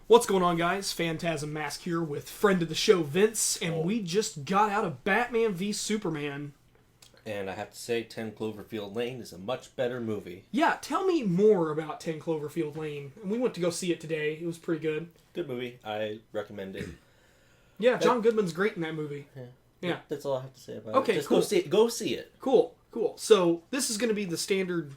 What's going on, guys? Phantasm Mask here with friend of the show, Vince, and we just got out of Batman v Superman. And I have to say, 10 Cloverfield Lane is a much better movie. Yeah, tell me more about 10 Cloverfield Lane. We went to go see it today. It was pretty good. Good movie. I recommend it. Yeah, John Goodman's great in that movie. Yeah. That's all I have to say about it. Just cool. Go see it. Cool. So, this is going to be the standard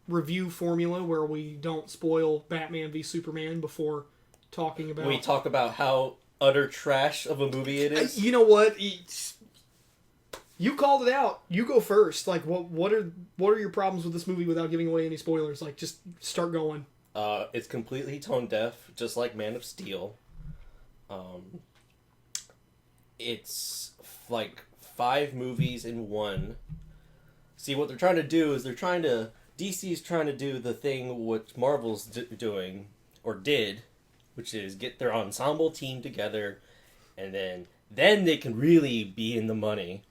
review formula where we don't spoil Batman v Superman before talking about... We talk about how utter trash of a movie it is. You know what? You called it out. You go first. Like, what are your problems with this movie without giving away any spoilers? Like, just start going. It's completely tone deaf, just like Man of Steel. It's like 5 movies in one. See, what they're trying to do is DC's trying to do the thing what Marvel's doing, or did, which is get their ensemble team together, and then they can really be in the money.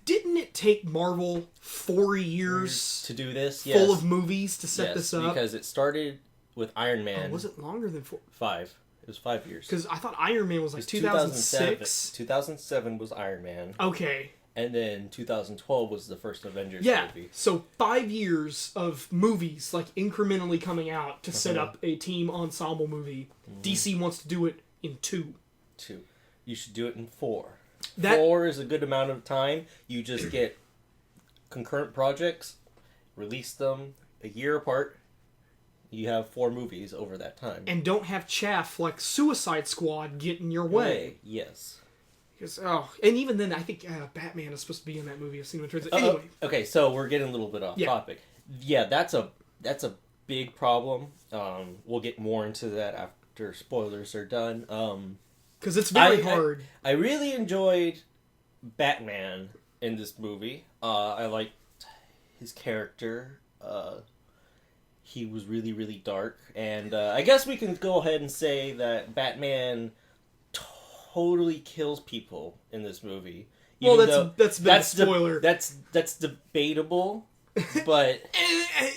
Didn't it take Marvel 4 years to do this? Yes. Full of movies to set this up? Because it started with Iron Man. Oh, was it longer than 4? 5. It was 5 years. Because I thought Iron Man was like 2006. 2007 was Iron Man. Okay. And then 2012 was the first Avengers movie. So 5 years of movies like incrementally coming out to set up a team ensemble movie. DC wants to do it in 2. You should do it in 4. 4 is a good amount of time. You just get concurrent projects, release them a year apart. You have 4 movies over that time. And don't have chaff like Suicide Squad get in your way. Yes. And even then, I think Batman is supposed to be in that movie. I've seen it. Anyway. Okay, so we're getting a little bit off topic. Yeah, that's a big problem. We'll get more into that after spoilers are done. Because it's very hard. I really enjoyed Batman in this movie. I liked his character. He was really, really dark. And I guess we can go ahead and say that Batman totally kills people in this movie. Well, that's a spoiler. That's debatable, but...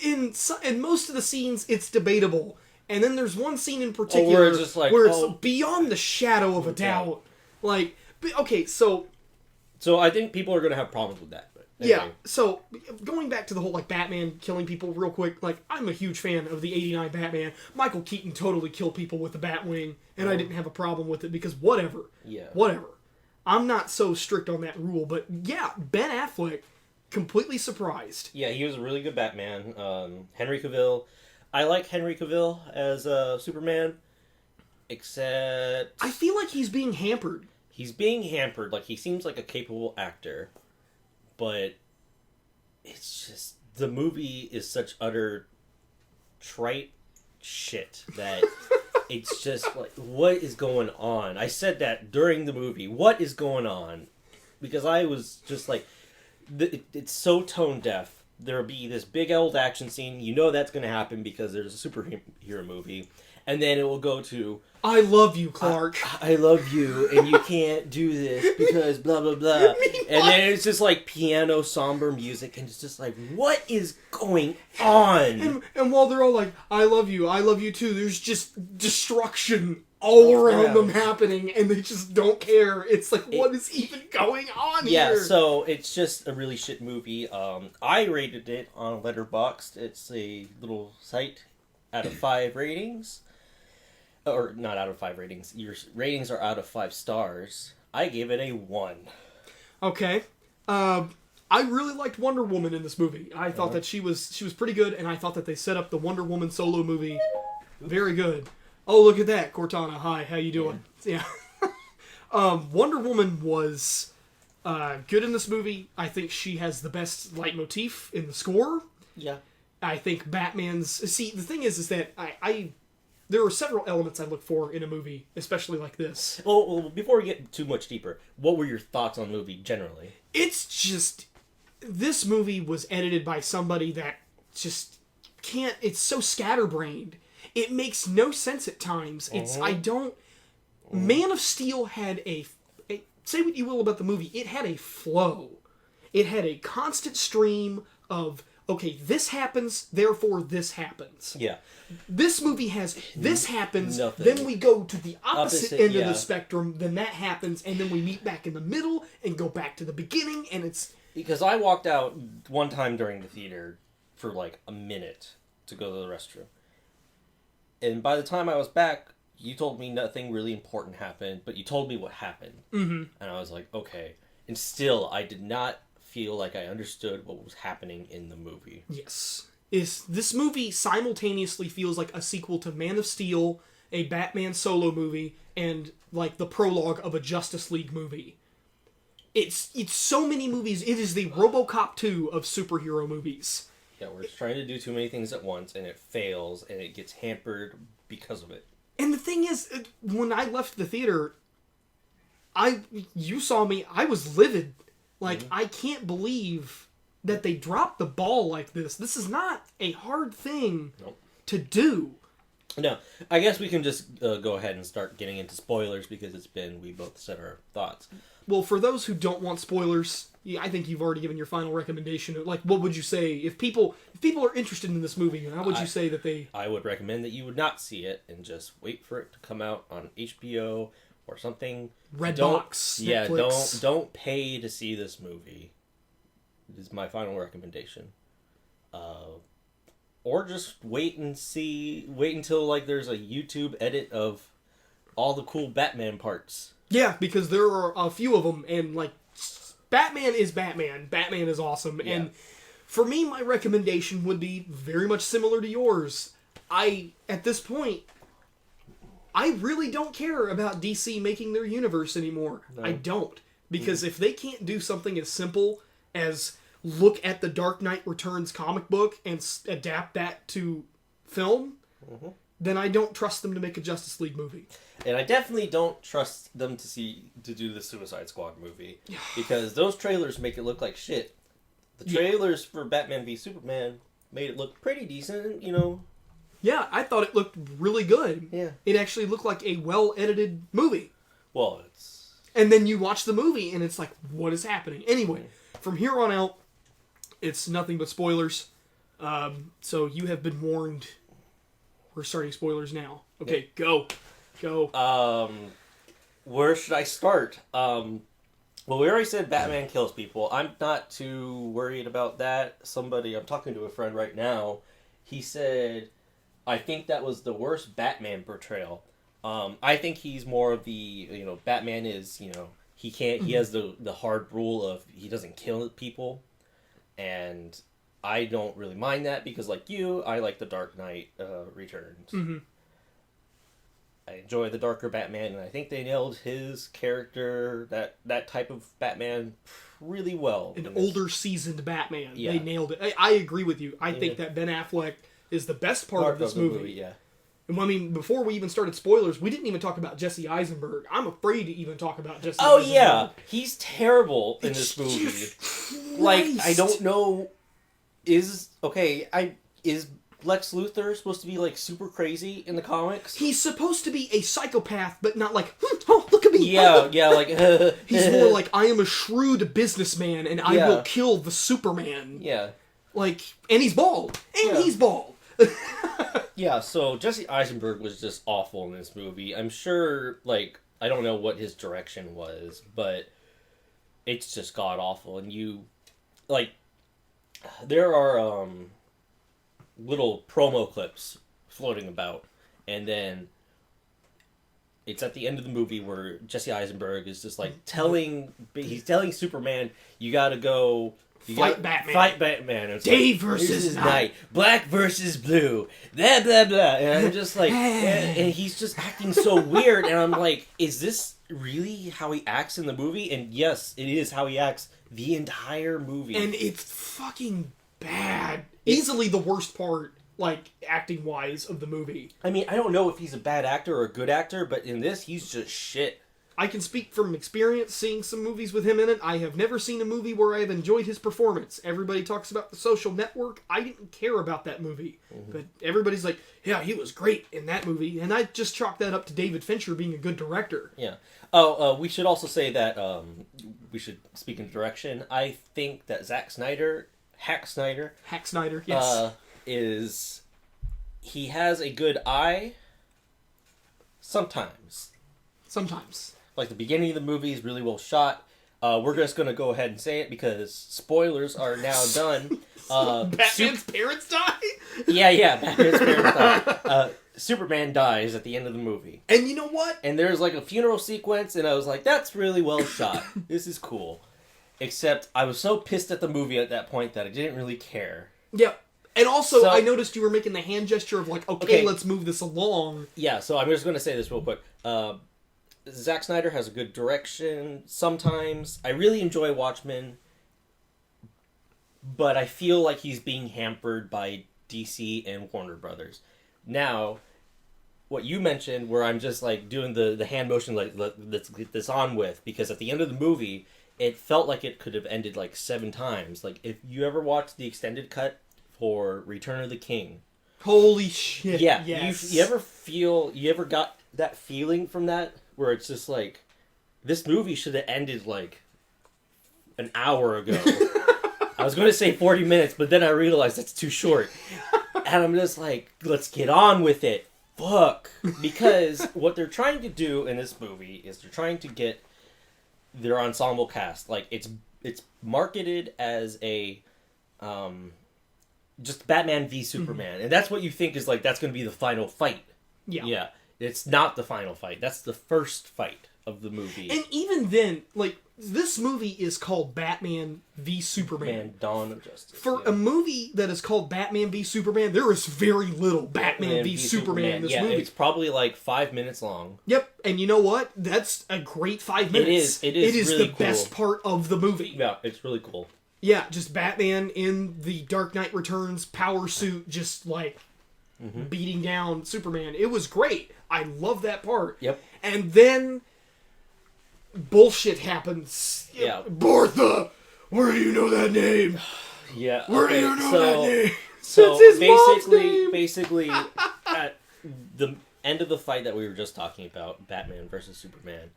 in most of the scenes, it's debatable. And then there's one scene in particular where it's beyond the shadow of a doubt. Like, okay, so I think people are going to have problems with that. But anyway. Yeah, so going back to the whole like Batman killing people real quick, like I'm a huge fan of the '89 Batman. Michael Keaton totally killed people with the Batwing, and I didn't have a problem with it because whatever. I'm not so strict on that rule, but yeah, Ben Affleck, completely surprised. Yeah, he was a really good Batman. Henry Cavill. I like Henry Cavill as Superman, except... I feel like he's being hampered. He's being hampered. Like, he seems like a capable actor, but it's just... The movie is such utter trite shit that it's just like, what is going on? I said that during the movie. What is going on? Because I was just like... It's so tone deaf. There'll be this big old action scene. You know that's going to happen because there's a superhero movie. And then it will go to... I love you, Clark. I love you, and you can't do this because blah, blah, blah. And then it's just like piano, somber music, and it's just like, what is going on? And while they're all like, I love you too, there's just destruction all around them happening, and they just don't care. It's like, what is even going on here? Yeah, so it's just a really shit movie. I rated it on Letterboxd. It's a little site out of 5 ratings. Or not out of 5 ratings. Your ratings are out of 5 stars. I gave it a 1. Okay. I really liked Wonder Woman in this movie. I thought that she was pretty good, and I thought that they set up the Wonder Woman solo movie very good. Oh, look at that, Cortana. Hi, how you doing? Yeah. Wonder Woman was good in this movie. I think she has the best leitmotif in the score. Yeah. I think Batman's... See, the thing is that there are several elements I look for in a movie, especially like this. Well, before we get too much deeper, what were your thoughts on the movie generally? It's just... This movie was edited by somebody that just can't... It's so scatterbrained. It makes no sense at times. Man of Steel had a... Say what you will about the movie, it had a flow. It had a constant stream of okay, this happens, therefore this happens. Yeah. This movie has this happens, Nothing. Then we go to the opposite end of yeah. the spectrum, then that happens, and then we meet back in the middle and go back to the beginning, and it's... Because I walked out one time during the theater for like a minute to go to the restroom. And by the time I was back, you told me nothing really important happened, but you told me what happened. Mm-hmm. And I was like, okay. And still, I did not feel like I understood what was happening in the movie. Yes. This movie simultaneously feels like a sequel to Man of Steel, a Batman solo movie, and like the prologue of a Justice League movie. It's so many movies. It is the RoboCop 2 of superhero movies. Yeah, we're trying to do too many things at once, and it fails, and it gets hampered because of it. And the thing is, when I left the theater, you saw me, I was livid. Like, I can't believe that they dropped the ball like this. This is not a hard thing to do. No, I guess we can just go ahead and start getting into spoilers because we both said our thoughts. Well, for those who don't want spoilers, I think you've already given your final recommendation. Like, what would you say if people are interested in this movie? How would you say that they? I would recommend that you would not see it and just wait for it to come out on HBO or something. Redbox. Yeah, Netflix. don't pay to see this movie. This is my final recommendation. Or just wait until like there's a YouTube edit of all the cool Batman parts. Yeah, because there are a few of them, and like Batman is Batman. Batman is awesome, and for me, my recommendation would be very much similar to yours. At this point, I really don't care about DC making their universe anymore. No. I don't. Because if they can't do something as simple as look at the Dark Knight Returns comic book and adapt that to film, then I don't trust them to make a Justice League movie. And I definitely don't trust them to do the Suicide Squad movie. Because those trailers make it look like shit. The trailers for Batman v Superman made it look pretty decent, you know. Yeah, I thought it looked really good. Yeah. It actually looked like a well-edited movie. Well, it's... And then you watch the movie, and it's like, what is happening? Anyway, from here on out, it's nothing but spoilers. So you have been warned. We're starting spoilers now. Okay, go. Where should I start? Well, we already said Batman kills people. I'm not too worried about that. I'm talking to a friend right now. He said, I think that was the worst Batman portrayal. I think he's more of the, Batman is, he has the hard rule of he doesn't kill people. And I don't really mind that because, like you, I like the Dark Knight Returns. Mm-hmm. I enjoy the darker Batman, and I think they nailed his character, that type of Batman, really well. An older, seasoned Batman. Yeah. They nailed it. I agree with you. I think that Ben Affleck is the best part of this movie. Yeah. And I mean, before we even started spoilers, we didn't even talk about Jesse Eisenberg. I'm afraid to even talk about Jesse Eisenberg. Oh, yeah. He's terrible in this movie. Like, I don't know... Is Lex Luthor supposed to be, like, super crazy in the comics? He's supposed to be a psychopath, but not like, oh, look at me. Yeah, like... He's more like, I am a shrewd businessman, and I will kill the Superman. Yeah. Like, and he's bald. He's bald. Yeah, so Jesse Eisenberg was just awful in this movie. I'm sure, like, I don't know what his direction was, but it's just god-awful. And there are, little promo clips floating about, and then it's at the end of the movie where Jesse Eisenberg is just like telling Superman, you gotta go fight Batman. Fight Batman. It's Day versus night. Black versus blue. Blah, blah, blah. And I'm just like, and he's just acting so weird, and I'm like, is this really how he acts in the movie? And yes, it is how he acts the entire movie. And it's fucking bad. Easily the worst part, like, acting-wise, of the movie. I mean, I don't know if he's a bad actor or a good actor, but in this, he's just shit. I can speak from experience seeing some movies with him in it. I have never seen a movie where I have enjoyed his performance. Everybody talks about The Social Network. I didn't care about that movie. Mm-hmm. But everybody's like, yeah, he was great in that movie. And I just chalk that up to David Fincher being a good director. Yeah. Oh, we should also say that, we should speak in direction. I think that Zack Snyder Hack Snyder. Hack Snyder, yes. Is he has a good eye sometimes. Sometimes. Like the beginning of the movie is really well shot. We're just going to go ahead and say it because spoilers are now done. Batman's parents die? Yeah, Batman's parents die. Superman dies at the end of the movie. And you know what? And there's like a funeral sequence, and I was like, that's really well shot. This is cool. Except I was so pissed at the movie at that point that I didn't really care. Yeah. And also, I noticed you were making the hand gesture of like, okay, let's move this along. Yeah, so I'm just going to say this real quick. Zack Snyder has a good direction sometimes. I really enjoy Watchmen, but I feel like he's being hampered by DC and Warner Brothers. Now, what you mentioned, where I'm just like doing the hand motion, like let's get this on with, because at the end of the movie, it felt like it could have ended like 7 times. Like if you ever watched the extended cut for Return of the King. Holy shit! Yeah, yes. You ever got that feeling from that? Where it's just like, this movie should have ended like an hour ago. I was going to say 40 minutes, but then I realized that's too short. And I'm just like, let's get on with it. Fuck. Because what they're trying to do in this movie is they're trying to get their ensemble cast. Like, it's marketed as a, just Batman v Superman. And that's what you think is like, that's going to be the final fight. Yeah. It's not the final fight. That's the first fight of the movie. And even then, like, this movie is called Batman v Superman. Dawn of Justice. For a movie that is called Batman v Superman, there is very little Batman v Superman in this movie. It's probably like 5 minutes long. Yep, and you know what? That's a great 5 minutes. It is really the best part of the movie. Yeah, it's really cool. Yeah, just Batman in the Dark Knight Returns power suit, just like beating down Superman. It was great. I love that part. Yep. And then bullshit happens. Yeah. Bertha! Where do you know that name? Yeah. Where do you know that name? So It's his mom's name. basically, at the end of the fight that we were just talking about, Batman versus Superman,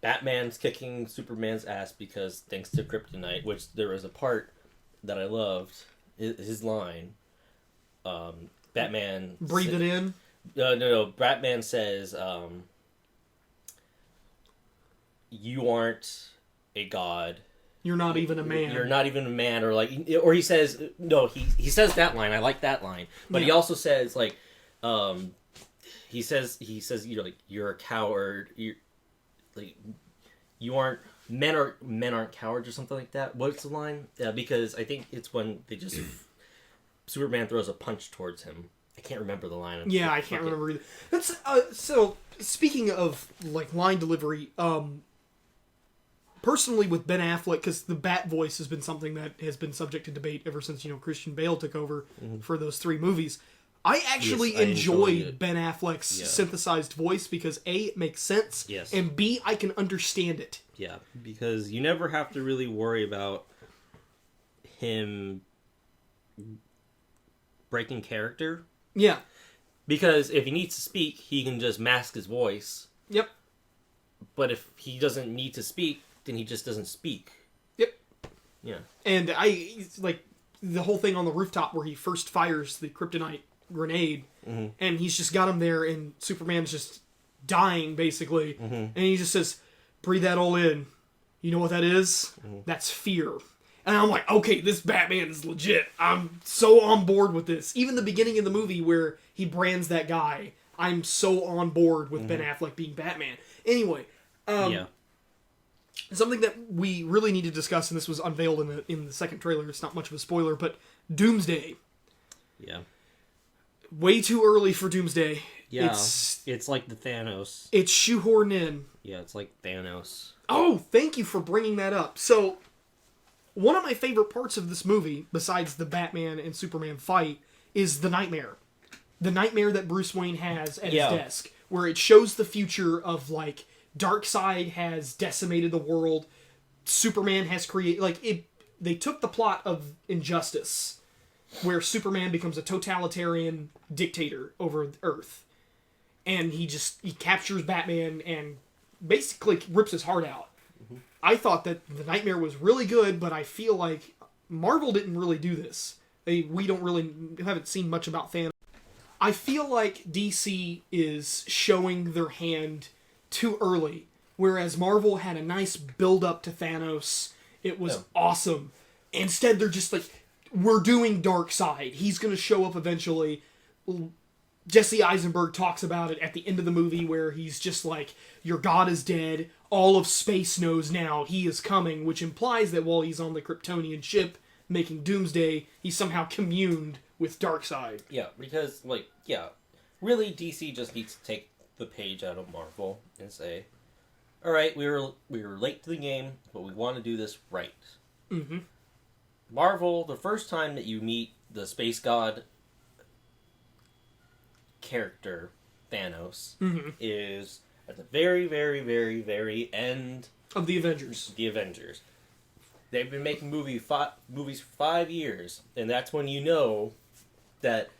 Batman's kicking Superman's ass because thanks to Kryptonite, which there was a part that I loved, his line, Batman... Breathe it in? No. Batman says, you aren't a god. You're not even a man. You're not even a man, or he says, no, he says that line. I like that line, but he also says like, he says like you're a coward. You aren't men aren't cowards or something like that. What's the line? Because I think it's when they just Superman throws a punch towards him. I can't remember the line. I can't remember either. That's so. Speaking of like line delivery, personally with Ben Affleck, because the Bat voice has been something that has been subject to debate ever since Christian Bale took over for those 3 movies. I actually enjoyed Ben Affleck's synthesized voice because A, it makes sense, and B, I can understand it. Yeah, because you never have to really worry about him breaking character. Yeah. Because if he needs to speak, he can just mask his voice. Yep. But if he doesn't need to speak, then he just doesn't speak. Yep. Yeah. And like, the whole thing on the rooftop where he first fires the kryptonite grenade, and he's just got him there, and Superman's just dying, basically. And he just says, breathe that all in. You know what that is? That's fear. And I'm like, okay, this Batman is legit. I'm so on board with this. Even the beginning of the movie where he brands that guy, I'm so on board with Ben Affleck being Batman. Anyway, something that we really need to discuss, and this was unveiled in the second trailer, it's not much of a spoiler, but Doomsday. Yeah. Way too early for Doomsday. Yeah, it's like the Thanos. It's shoehorned in. Yeah, it's like Thanos. Oh, thank you for bringing that up. So, one of my favorite parts of this movie, besides the Batman and Superman fight, is the nightmare. The nightmare that Bruce Wayne has at his desk, where it shows the future of, like, Darkseid has decimated the world, Superman has created... They took the plot of Injustice, where Superman becomes a totalitarian dictator over Earth. And he captures Batman and basically rips his heart out. I thought that the nightmare was really good, but I feel like Marvel didn't really do this. We haven't seen much about Thanos. I feel like DC is showing their hand too early, whereas Marvel had a nice build up to Thanos. It was awesome. Instead, they're just like, we're doing Darkseid. He's going to show up eventually. Jesse Eisenberg talks about it at the end of the movie where he's just like, your god is dead. All of space knows now he is coming, which implies that while he's on the Kryptonian ship making Doomsday, he somehow communed with Darkseid. Yeah, because, really DC just needs to take the page out of Marvel and say, alright, we were late to the game, but we want to do this right. Mm-hmm. Marvel, the first time that you meet the space god character, Thanos, is at the very, very, very, very end of the Avengers. They've been making movies for 5 years, and that's when you know that,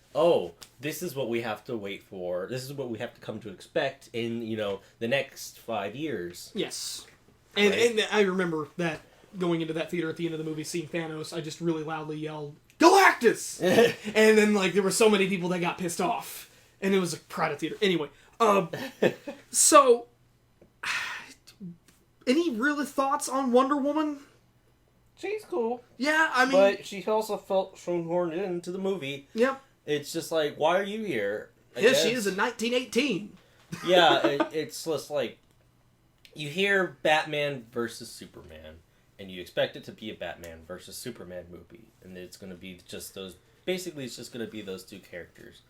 this is what we have to wait for. This is what we have to come to expect in, the next 5 years. Yes. And I remember that going into that theater at the end of the movie, seeing Thanos, I just really loudly yelled, Galactus! And then, there were so many people that got pissed off. And it was a crowded theater. Anyway, so, any real thoughts on Wonder Woman? She's cool. Yeah, I mean... But she also felt shoehorned into the movie. Yep. It's just like, why are you here? I guess she is in 1918. Yeah, it's just like, you hear Batman versus Superman, and you expect it to be a Batman versus Superman movie. And it's going to be just those... Basically, it's just going to be those two characters.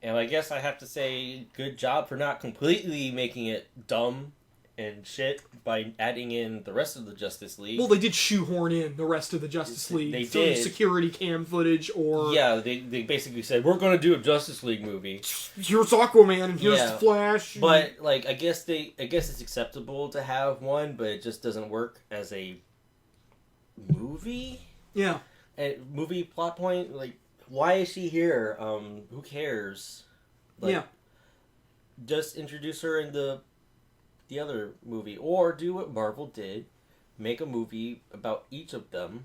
And I guess I have to say, good job for not completely making it dumb and shit by adding in the rest of the Justice League. Well, they did shoehorn in the rest of the Justice League. They did. Security cam footage or... Yeah, they basically said, we're going to do a Justice League movie. Here's Aquaman and here's the Flash. But, I guess it's acceptable to have one, but it just doesn't work as a movie? Yeah. A movie plot point? Why is she here? Who cares? Yeah. Just introduce her in the other movie. Or do what Marvel did. Make a movie about each of them.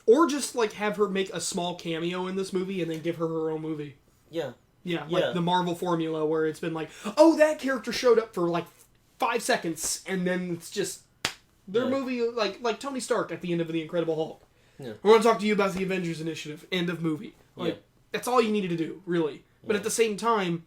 Or just, have her make a small cameo in this movie and then give her her own movie. Yeah. Yeah, the Marvel formula where it's been that character showed up for, 5 seconds and then it's just their movie, like Tony Stark at the end of The Incredible Hulk. Yeah. I want to talk to you about the Avengers Initiative. End of movie. That's all you needed to do, really. But at the same time,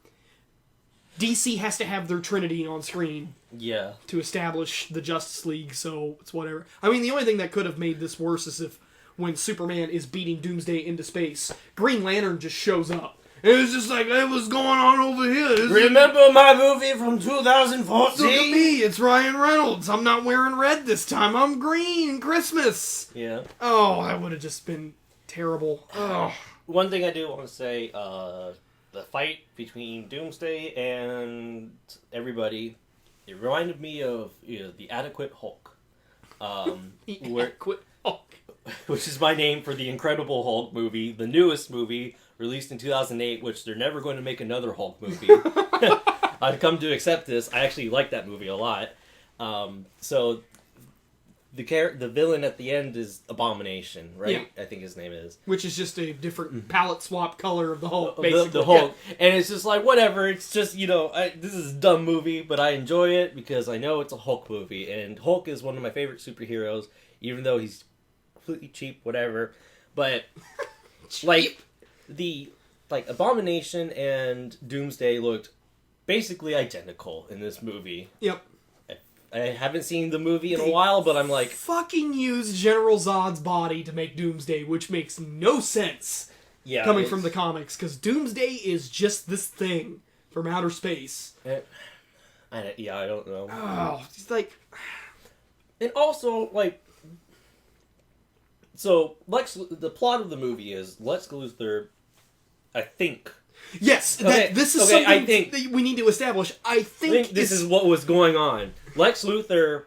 DC has to have their Trinity on screen. Yeah. To establish the Justice League, so it's whatever. I mean, the only thing that could have made this worse is if, when Superman is beating Doomsday into space, Green Lantern just shows up. And it's just like, hey, what's going on over here? Remember my movie from 2014? Look at me, it's Ryan Reynolds. I'm not wearing red this time. I'm green. Christmas. Yeah. Oh, that would have just been terrible. Oh. One thing I do want to say, the fight between Doomsday and everybody, it reminded me of the Adequate Hulk. Adequate Hulk. Which is my name for the Incredible Hulk movie, the newest movie, released in 2008, which they're never going to make another Hulk movie. I've come to accept this. I actually like that movie a lot. So the villain at the end is Abomination, right? Yeah. I think his name is. Which is just a different palette swap color of the Hulk, basically. The Hulk. Yeah. And it's just whatever. It's just, this is a dumb movie, but I enjoy it because I know it's a Hulk movie. And Hulk is one of my favorite superheroes, even though he's completely cheap, whatever. But, Abomination and Doomsday looked basically identical in this movie. Yep. I haven't seen the movie in a while, but I'm like... fucking use General Zod's body to make Doomsday, which makes no sense coming from the comics, because Doomsday is just this thing from outer space. I don't know. Oh, it's And also, so, the plot of the movie is Lex Luthor, I think... Yes, this is something that we need to establish. I think this is what was going on. Lex Luthor...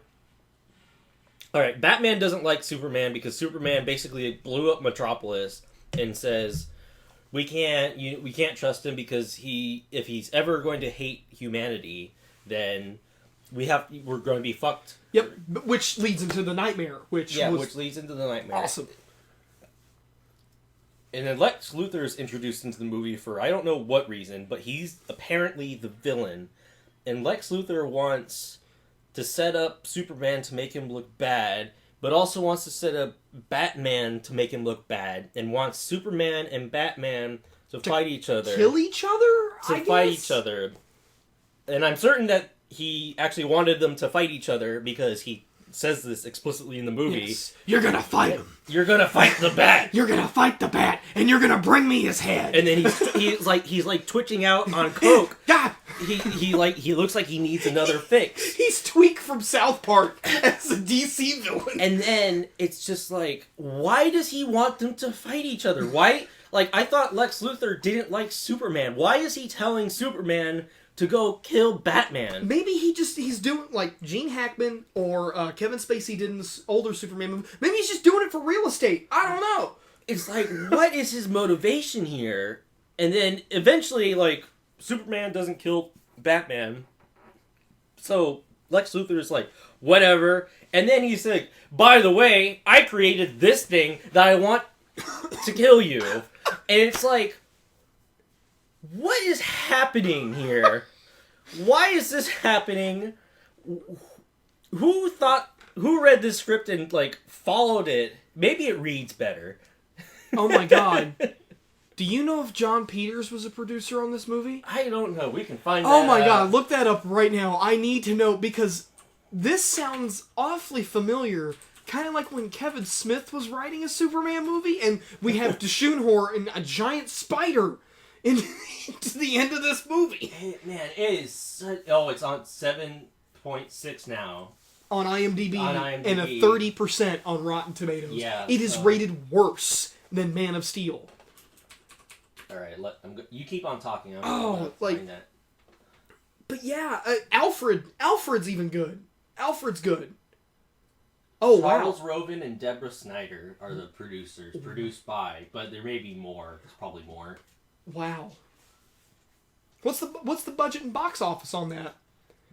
Alright, Batman doesn't like Superman because Superman basically blew up Metropolis and says, we can't trust him because if he's ever going to hate humanity, then we're going to be fucked. Yep, which leads into the nightmare, which leads into the nightmare. Awesome. And then Lex Luthor is introduced into the movie for I don't know what reason, but he's apparently the villain. And Lex Luthor wants to set up Superman to make him look bad, but also wants to set up Batman to make him look bad, and wants Superman and Batman to fight each other. Kill each other? Fight each other. And I'm certain that he actually wanted them to fight each other because he says this explicitly in the movie. Yes. You're gonna fight him. You're gonna fight the Bat. You're gonna fight the Bat, and you're gonna bring me his head. And then he's like twitching out on coke. God. He looks like he needs another fix. He's Tweak from South Park as a DC villain. And then it's just like, why does he want them to fight each other? Why? Like, I thought Lex Luthor didn't like Superman. Why is he telling Superman to go kill Batman? Maybe he's doing like Gene Hackman or Kevin Spacey did in this older Superman movie. Maybe he's just doing it for real estate. I don't know. It's like, what is his motivation here? And then eventually, like, Superman doesn't kill Batman. So Lex Luthor is like, whatever. And then he's like, by the way, I created this thing that I want to kill you. And it's like, what is happening here? Why is this happening? Who read this script and, like, followed it? Maybe it reads better. Oh my god. Do you know if John Peters was a producer on this movie? I don't know. We can find Oh that my out. god, look that up right now. I need to know, because this sounds awfully familiar. Kind of like when Kevin Smith was writing a Superman movie, and we have Deshunhor and a giant spider into the end of this movie. Hey, man, it is such... Oh, it's on 7.6 now. On IMDb, and a 30% on Rotten Tomatoes. Yeah. It is rated worse than Man of Steel. Alright, you keep on talking. Find that. But yeah, Alfred's even good. Alfred's good. Oh, Charles wow. Roven and Deborah Snyder are the producers. Produced by, but there may be more. There's probably more. Wow. What's the budget and box office on that?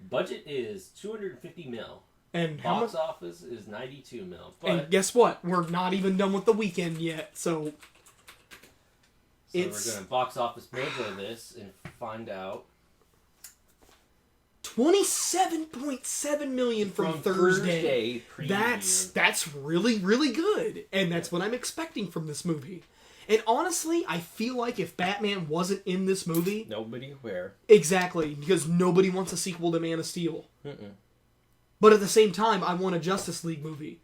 Budget is $250 million. And box office is $92 million. And guess what? We're not even done with the weekend yet, so we're going to box office mojo this and find out. $27.7 million from Thursday. That's really, really good. And that's what I'm expecting from this movie. And honestly, I feel like if Batman wasn't in this movie... Nobody where? Exactly, because nobody wants a sequel to Man of Steel. Mm-mm. But at the same time, I want a Justice League movie.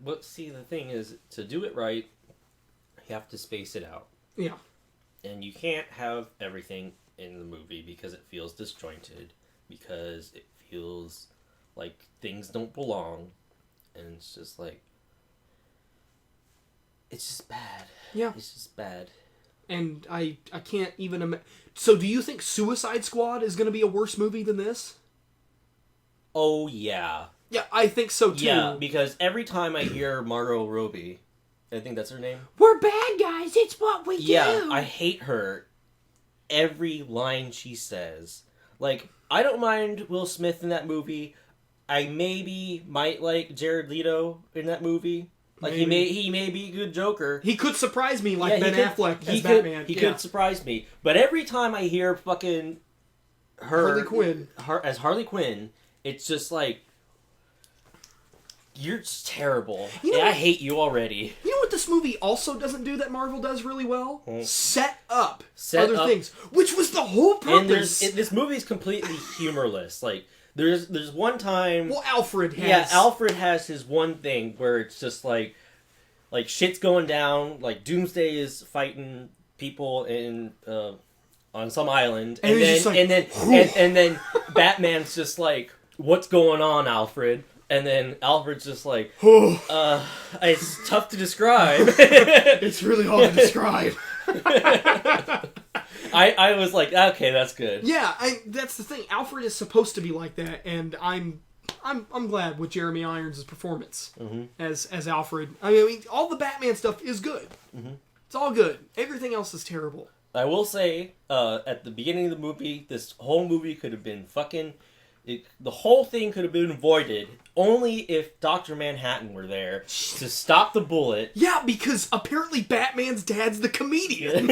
But see, the thing is, to do it right, you have to space it out. Yeah. And you can't have everything in the movie because it feels disjointed, because it feels like things don't belong, and it's just like, it's just bad. Yeah. It's just bad. And I can't even imagine. So do you think Suicide Squad is going to be a worse movie than this? Oh, yeah. Yeah, I think so, too. Yeah, because every time I hear Margot Robbie, I think that's her name. We're bad guys, it's what we do. Yeah, I hate her. Every line she says. Like, I don't mind Will Smith in that movie. I might like Jared Leto in that movie. Like, he may be a good Joker. He could surprise me like Ben Affleck as Batman. He could surprise me. But every time I hear fucking her... As Harley Quinn, it's just like, you're just terrible. I hate you already. You know what this movie also doesn't do that Marvel does really well? Set up other things. Which was the whole purpose. And this movie is completely humorless. Like, there's one time... Well, Alfred has... Yeah, Alfred has his one thing where it's just like shit's going down, like Doomsday is fighting people in on some island, and then Batman's just like, "What's going on, Alfred?" And then Alfred's just like, it's tough to describe. It's really hard to describe. I was like, okay, that's good. Yeah, that's the thing. Alfred is supposed to be like that, and I'm glad with Jeremy Irons' performance as Alfred. I mean, all the Batman stuff is good. Mm-hmm. It's all good. Everything else is terrible. I will say, at the beginning of the movie, this whole movie could have been fucking The whole thing could have been avoided only if Dr. Manhattan were there to stop the bullet. Yeah, because apparently Batman's dad's the comedian.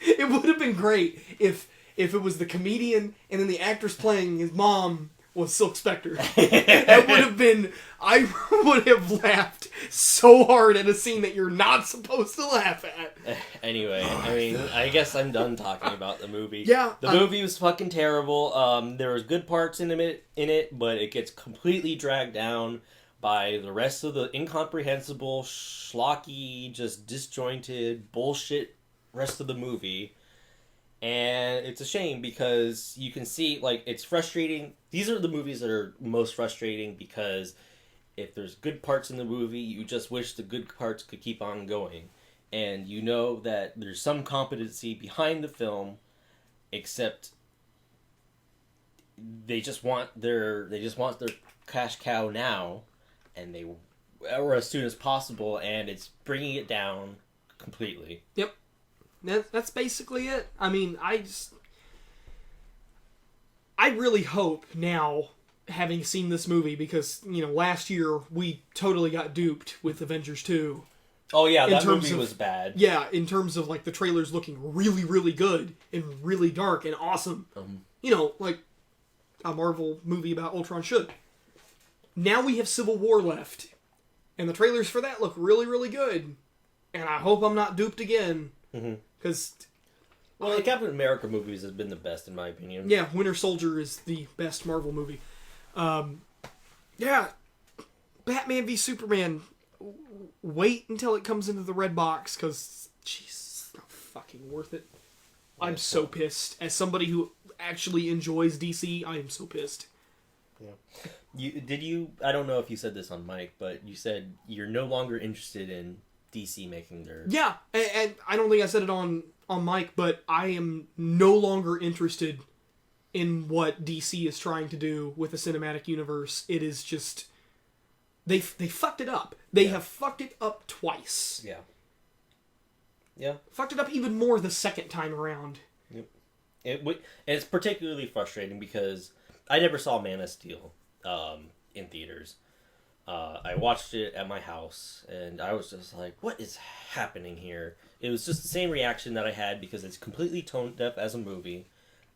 It would have been great if it was the comedian and then the actress playing his mom was Silk Spectre. That would have been... I would have laughed so hard at a scene that you're not supposed to laugh at. Anyway, I mean, I guess I'm done talking about the movie. Yeah. The movie was fucking terrible. There was good parts in it, but it gets completely dragged down by the rest of the incomprehensible, schlocky, just disjointed bullshit rest of the movie. And it's a shame because you can see, like, it's frustrating. These are the movies that are most frustrating because if there's good parts in the movie, you just wish the good parts could keep on going. And you know that there's some competency behind the film, except they just want their cash cow now, and or as soon as possible, and it's bringing it down completely. Yep. That's basically it. I mean, I really hope now, having seen this movie, because, last year we totally got duped with Avengers 2. Oh yeah, that movie was bad. Yeah, in terms of, like, the trailers looking really, really good and really dark and awesome. Like a Marvel movie about Ultron should. Now we have Civil War left, and the trailers for that look really, really good. And I hope I'm not duped again. Because... Well, the Captain America movies have been the best, in my opinion. Yeah, Winter Soldier is the best Marvel movie. Yeah, Batman v Superman. Wait until it comes into the red box, because, jeez, it's not fucking worth it. I'm so pissed. As somebody who actually enjoys DC, I am so pissed. Yeah. I don't know if you said this on mic, but you said you're no longer interested in DC making their... Yeah, and I don't think I said it on mic, but I am no longer interested in what DC is trying to do with the cinematic universe. It is just... They fucked it up. They have fucked it up twice. Yeah. Yeah. Fucked it up even more the second time around. Yep. It's particularly frustrating because I never saw Man of Steel in theaters. I watched it at my house, and I was just like, what is happening here? It was just the same reaction that I had because it's completely tone deaf as a movie,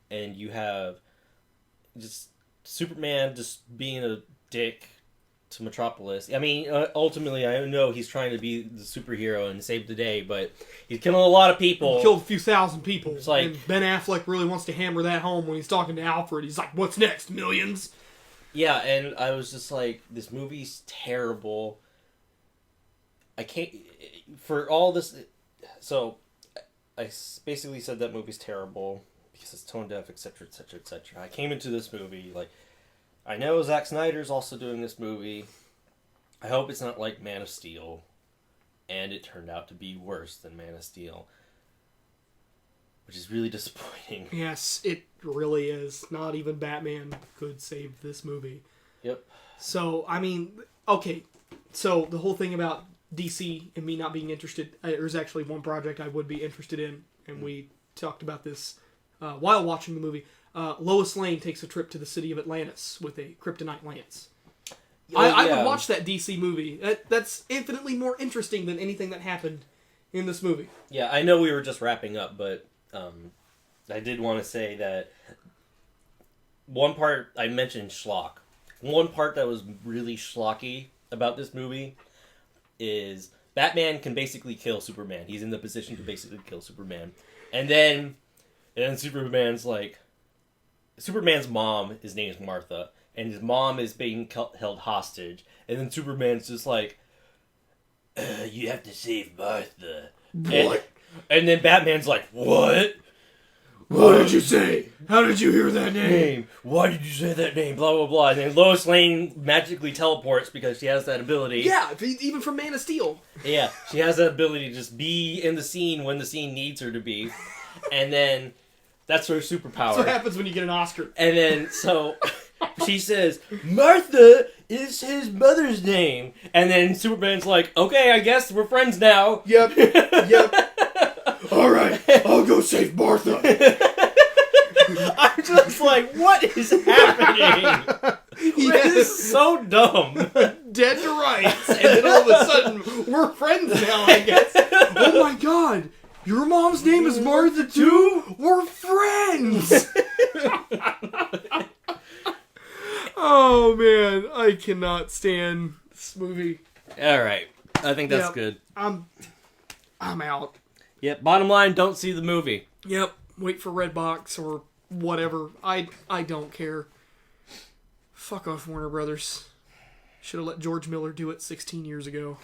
and you have just Superman just being a dick to Metropolis. I mean, ultimately, I know he's trying to be the superhero and save the day, but he's killing a lot of people. He killed a few thousand people. It's like, and Ben Affleck really wants to hammer that home when he's talking to Alfred. He's like, what's next, millions? Yeah, and I was just like, this movie's terrible. I can't... For all this... So, I basically said that movie's terrible because it's tone deaf, etc., etc., etc. I came into this movie, like, I know Zack Snyder's also doing this movie. I hope it's not like Man of Steel. And it turned out to be worse than Man of Steel. Which is really disappointing. Yes, it really is. Not even Batman could save this movie. Yep. So, I mean, okay. So, the whole thing about DC and me not being interested, there's actually one project I would be interested in, and we talked about this while watching the movie. Lois Lane takes a trip to the city of Atlantis with a kryptonite lance. I would watch that DC movie. That's infinitely more interesting than anything that happened in this movie. Yeah, I know we were just wrapping up, but I did want to say that one part, I mentioned schlock. One part that was really schlocky about this movie is Batman can basically kill Superman. He's in the position to basically kill Superman. And then Superman's like... Superman's mom, his name is Martha, and his mom is being held hostage. And then Superman's just like, you have to save Martha. And then Batman's like, what? What did you say? How did you hear that name? Why did you say that name? Blah, blah, blah. And then Lois Lane magically teleports because she has that ability. Yeah, even from Man of Steel. Yeah, she has that ability to just be in the scene when the scene needs her to be. And then that's her superpower. That's what happens when you get an Oscar. And then, so, she says, Martha is his mother's name. And then Superman's like, okay, I guess we're friends now. Yep. All right, I'll go save Martha. I'm just like, is happening? This is so dumb. Dead to rights, and then all of a sudden we're friends now. I guess. Oh my god, your mom's name is Martha too. We're friends. Oh man, I cannot stand this movie. All right, I think that's good. I'm out. Yep. Bottom line, don't see the movie. Yep. Wait for Redbox or whatever. I don't care. Fuck off, Warner Brothers. Should have let George Miller do it 16 years ago.